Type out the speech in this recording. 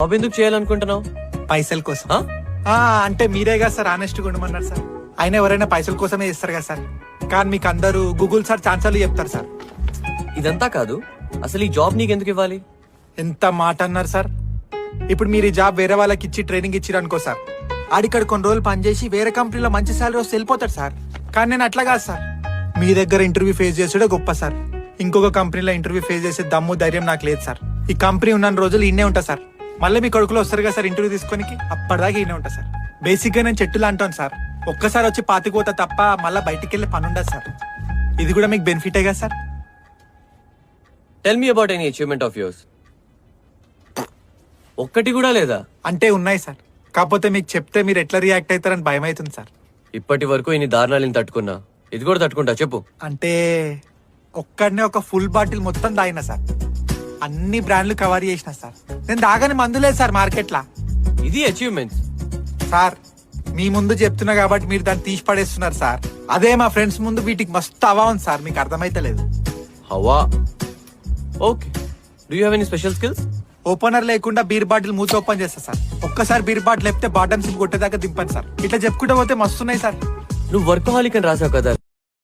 Job ఎందుకు చేయాలనుకుంటున్నావు? పైసల కోసం. అంటే మీరే కదా సార్ ఆనెస్ట్ గా ఉండమన్నారు సార్. అయినా ఎవరైనా పైసల కోసమే చేస్తారు కదా సార్. కానీ మీకు అందరూ గూగుల్ సార్ ఛాన్సాలు చెప్తారు సార్. ఇదంతా కాదు, అసలు ఈ జాబ్ నీకెందుకు ఇవ్వాలి? ఎంత మాట అన్నారు సార్. ఇప్పుడు మీరు ఈ జాబ్ వేరే వాళ్ళకి ఇచ్చి ట్రైనింగ్ ఇచ్చిరు అనుకో సార్, ఆడిక్కడ కొన్ని రోజులు పనిచేసి వేరే కంపెనీలో మంచి సాలరీ వస్తే వెళ్ళిపోతాడు సార్. కానీ నేను అట్లా కాదు సార్. మీ దగ్గర ఇంటర్వ్యూ ఫేస్ చేసుడే గొప్ప సార్. ఇంకొక కంపెనీలో ఇంటర్వ్యూ ఫేస్ చేసే దమ్ము ధైర్యం నాకు లేదు సార్. ఈ కంపెనీ ఉన్న రోజులు ఇన్నే ఉంటా సార్. మళ్ళీ మీ కొడుకులు వస్తారు కదా సార్ ఇంటర్వ్యూ తీసుకొని, అప్పటిదాకా ఇన్నే ఉంటా సార్. బేసిక్ గా నేను చెట్టులు అంటాను సార్. ఒక్కసారి వచ్చి పాతిపోతా తప్ప మళ్ళీ బయటికి వెళ్ళే పని ఉండదు సార్. ఇది కూడా మీకు బెనిఫిటే కదా sir. Tell me about any achievement of yours. ఒక్కటి కూడా లేదా? అంటే ఉన్నాయి సార్, కాకపోతే మీకు చెప్తే మీరు ఎట్లా రియాక్ట్ అవుతారని భయం అవుతుంది సార్. ఇప్పటి వరకు ఇన్ని దారుణాలను తట్టుకున్నా, ఇది కూడా తట్టుకుంటా. చెప్పు. అంటే ఒక్కడనే ఒక ఫుల్ బాటిల్ మొత్తం తాగిన సార్. అన్ని బ్రాండ్లు కవర్ చేసిన సార్. నేను దాగని మందు లేదు సార్ మార్కెట్లా. ఇది అచీవ్మెంట్ సార్. మీ ముందు చెప్తున్నా కాబట్టి మీరు దాన్ని తీసి పడేస్తున్నారు సార్. అదే మా ఫ్రెండ్స్ ముందు వీటికి మస్తు అవా ఉంది సార్. మీకు అర్థమైతలేదు. హవా. Okay, do you have any special skills? Opener లేకుండా బీర్ బాటిల్ మూత ఓపెన్ చేస్తా సార్. ఒక్కసారి బీర్ బాటిల్ లేపితే బాటమ్ సిప్ కొట్టేదాకా దింపండి సార్. ఇట్లా చెప్పుకుంటూ పోతే మస్తున్నాయి సార్. నువ్వు వర్కహాలిక్ అని రాసావు కదా,